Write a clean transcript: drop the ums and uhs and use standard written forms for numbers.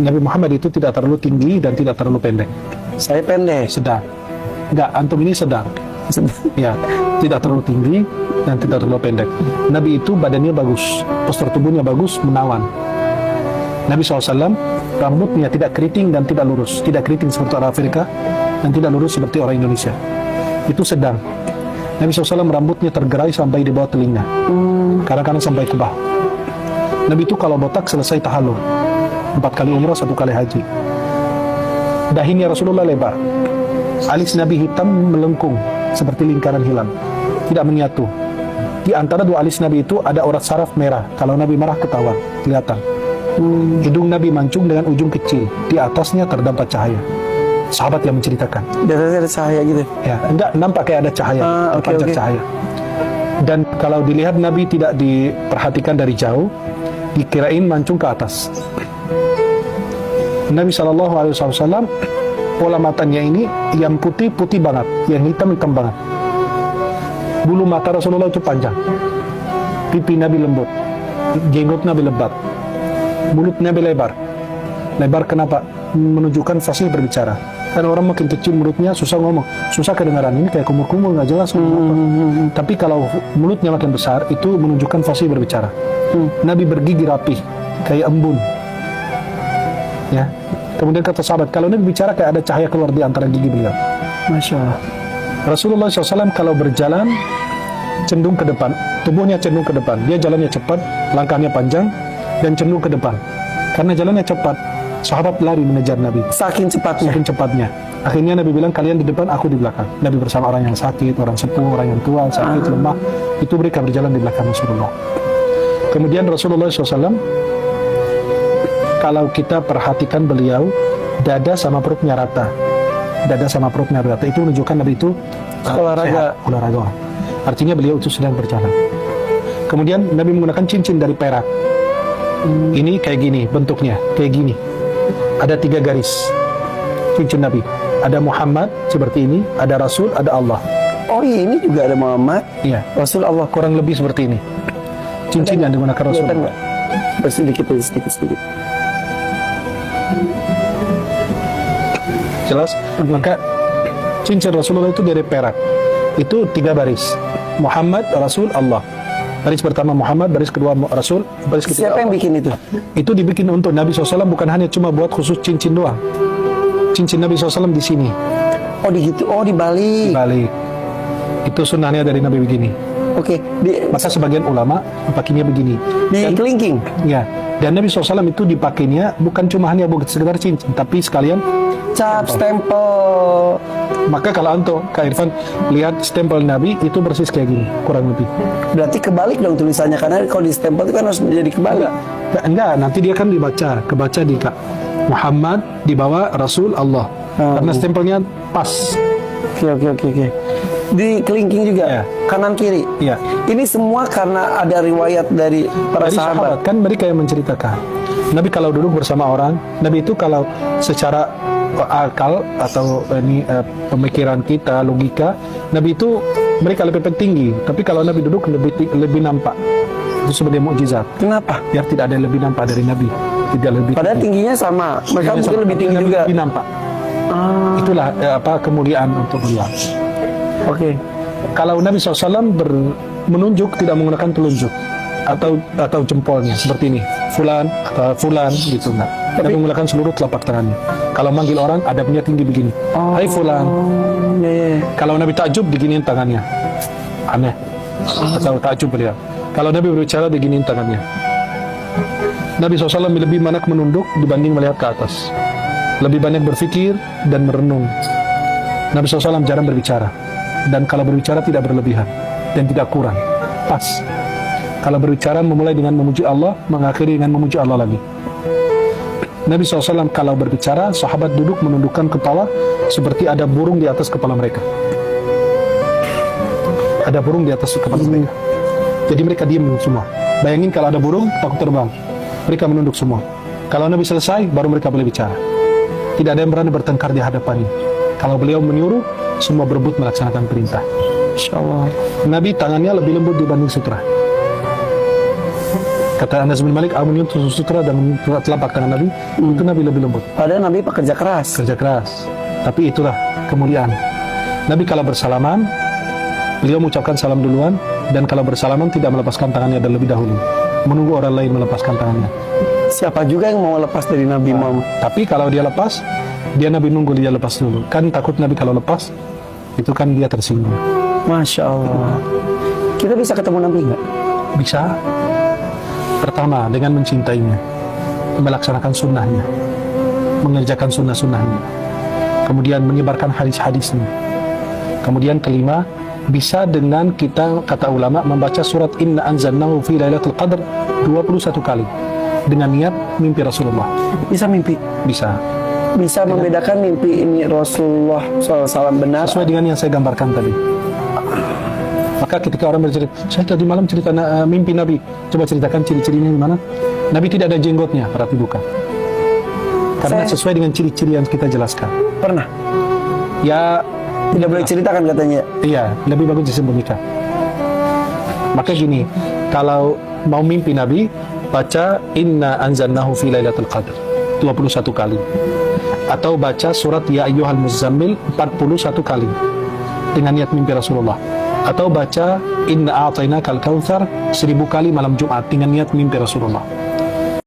Nabi Muhammad itu tidak terlalu tinggi dan tidak terlalu pendek. Saya pendek. Sedang. Enggak, antum ini sedang. Ya, tidak terlalu tinggi dan tidak terlalu pendek. Nabi itu badannya bagus, postur tubuhnya bagus, menawan. Nabi SAW rambutnya tidak keriting dan tidak lurus, tidak keriting seperti orang Afrika dan tidak lurus seperti orang Indonesia. Itu sedang. Nabi SAW rambutnya tergerai sampai di bawah telinga, kadang-kadang sampai ke bawah. Nabi itu kalau botak selesai tahallul, 4 kali umrah, 1 kali haji. Dahinya Rasulullah lebar, alis Nabi hitam melengkung seperti lingkaran hilal, tidak menyatu. Di antara 2 alis Nabi itu ada urat saraf merah. Kalau Nabi marah ketahuan, kelihatan. Hidung Nabi mancung dengan ujung kecil, di atasnya terdapat cahaya. Sahabat yang menceritakan. Di atasnya ada cahaya gitu. Ya, enggak nampak kayak ada cahaya, terpancar cahaya. Dan kalau dilihat Nabi tidak diperhatikan dari jauh, dikirain mancung ke atas. Nabi SAW pola matanya ini yang putih banget, yang hitam banget. Bulu mata Rasulullah itu panjang, pipi Nabi lembut, jenggot Nabi lebat, mulut Nabi lebar. Lebar kenapa? Menunjukkan fasih berbicara. Kan orang makin kecil mulutnya susah ngomong, susah kedengaran. Ini kayak kumur-kumur nggak jelas ngomong apa. Tapi kalau mulutnya makin besar, itu menunjukkan fasih berbicara. Nabi bergigi rapi, kayak embun. Ya. Kemudian kata sahabat, kalau Nabi bicara kayak ada cahaya keluar di antara gigi beliau. Masya Allah. Rasulullah SAW kalau berjalan cenderung ke depan, tubuhnya cenderung ke depan. Dia jalannya cepat, langkahnya panjang, dan cenderung ke depan. Karena jalannya cepat, sahabat lari mengejar Nabi. Saking cepatnya. Akhirnya Nabi bilang, kalian di depan, aku di belakang. Nabi bersama orang yang sakit, orang sepuh, orang yang tua, sakit, lemah. Itu mereka berjalan di belakang Rasulullah. Kemudian Rasulullah SAW, kalau kita perhatikan beliau, dada sama perutnya rata. Dada sama perutnya rata. Itu menunjukkan Nabi itu olahraga. Artinya beliau itu sedang berjalan. Kemudian Nabi menggunakan cincin dari perak. Ini kayak gini bentuknya, kayak gini. Ada 3 garis cincin Nabi. Ada Muhammad seperti ini, ada Rasul, ada Allah. Oh iya, ini juga ada Muhammad, Iya, Rasul, Allah. kurang lebih seperti ini. Cincin yang digunakan Rasul. Sedikit. Jelas? Maka cincin Rasulullah itu dari perak. Itu 3 baris. Muhammad, Rasul, Allah. Baris pertama Muhammad, baris kedua Rasul, baris ketiga Siapa yang Allah. bikin itu? Itu dibikin untuk Nabi SAW, bukan hanya cuma buat khusus cincin doang. Cincin Nabi SAW di sini, Oh gitu. Oh di dibalik. balik. Itu sunnahnya dari Nabi begini. Oke. Maka sebagian ulama pakainya begini. Di kelingking. Ya. Dan Nabi SAW itu dipakainya bukan cuma hanya buat sekedar cincin, tapi sekalian Cap, stempel. Maka kalau anto, Kak Irfan, lihat stempel Nabi itu persis kayak gini, kurang lebih. Berarti kebalik dong tulisannya, karena kalau di stempel itu kan harus jadi kebalik. Enggak, nanti dia kan kebaca di Kak. Muhammad di bawah, Rasul, Allah. Karena stempelnya pas. Oke. Di kelingking juga, Ya. kanan kiri. Iya. Ini semua karena ada riwayat dari para Dari sahabat. kan mereka yang menceritakan. Nabi kalau duduk bersama orang, Nabi itu kalau secara akal atau pemikiran kita, logika, Nabi itu mereka lebih tinggi. Tapi kalau Nabi duduk lebih nampak. Itu sebagai mukjizat. Kenapa? Biar tidak ada yang lebih nampak dari Nabi. Tidak lebih. Padahal tingginya sama. Mereka mungkin lebih tinggi Nabi juga. lebih nampak. Itulah kemuliaan untuk beliau. Oke. Kalau Nabi SAW menunjuk tidak menggunakan telunjuk atau jempolnya seperti ini, fulan atau fulan gitu enggak. Nabi menggunakan seluruh telapak tangannya. Kalau manggil orang adabnya tinggi begini. Hai fulan. Iya. Kalau Nabi takjub diginiin tangannya. Aneh. Atau takjub beliau. Kalau Nabi berbicara diginiin tangannya. Nabi SAW lebih banyak menunduk dibanding melihat ke atas. Lebih banyak berpikir dan merenung. Nabi SAW jarang berbicara. Dan kalau berbicara tidak berlebihan dan tidak kurang, pas. Kalau berbicara memulai dengan memuji Allah, mengakhiri dengan memuji Allah lagi. Nabi SAW kalau berbicara, sahabat duduk menundukkan kepala seperti ada burung di atas kepala mereka. Ada burung di atas kepala mereka. Jadi mereka diam semua. Bayangin kalau ada burung takut terbang, mereka menunduk semua. Kalau Nabi selesai, baru mereka boleh bicara. Tidak ada yang berani bertengkar di hadapannya. Kalau beliau menyuruh, semua berebut melaksanakan perintah. Insya Allah. Nabi tangannya lebih lembut dibanding sutra. Kata Anas bin Malik, aku menyentuh sutra dan menyentuh telapak tangan Nabi, itu Nabi lebih lembut. Padahal Nabi pekerja keras. Kerja keras. Tapi itulah kemuliaan. Nabi kalau bersalaman, beliau mengucapkan salam duluan, dan kalau bersalaman tidak melepaskan tangannya dan lebih dahulu. Menunggu orang lain melepaskan tangannya. Siapa juga yang mau lepas dari Nabi Muhammad? Tapi kalau dia lepas, dia Nabi nunggu dia lepas dulu. Kan takut Nabi kalau lepas, itu kan dia tersinggung. Masya Allah. Kita bisa ketemu Nabi nggak? Bisa. Pertama, dengan mencintainya, melaksanakan sunnahnya, mengerjakan sunnah-sunnahnya, kemudian menyebarkan hadis-hadisnya. Kemudian kelima, bisa dengan kita, kata ulama, membaca surat Inna anzalnahu fi lailatul qadr 21 kali dengan niat mimpi Rasulullah. Bisa mimpi. Bisa. Bisa membedakan mimpi ini Rasulullah SAW benar. Sesuai dengan yang saya gambarkan tadi. Maka ketika orang bercerita, saya tadi malam cerita mimpi Nabi, coba ceritakan ciri-cirinya gimana? Nabi tidak ada jenggotnya, berarti bukan. Karena sesuai dengan ciri-ciri yang kita jelaskan. Pernah? Ya, Tidak boleh ceritakan katanya. iya, lebih bagus disembunyikan. Maka gini, kalau mau mimpi Nabi, baca Inna anzalnahu fi lailatul qadr 21 kali. Atau baca surat Ya ayyuhal muzammil 41 kali dengan niat mimpi Rasulullah. Atau baca Inna a'tainakal kautsar 1000 kali malam Jumat dengan niat mimpi Rasulullah.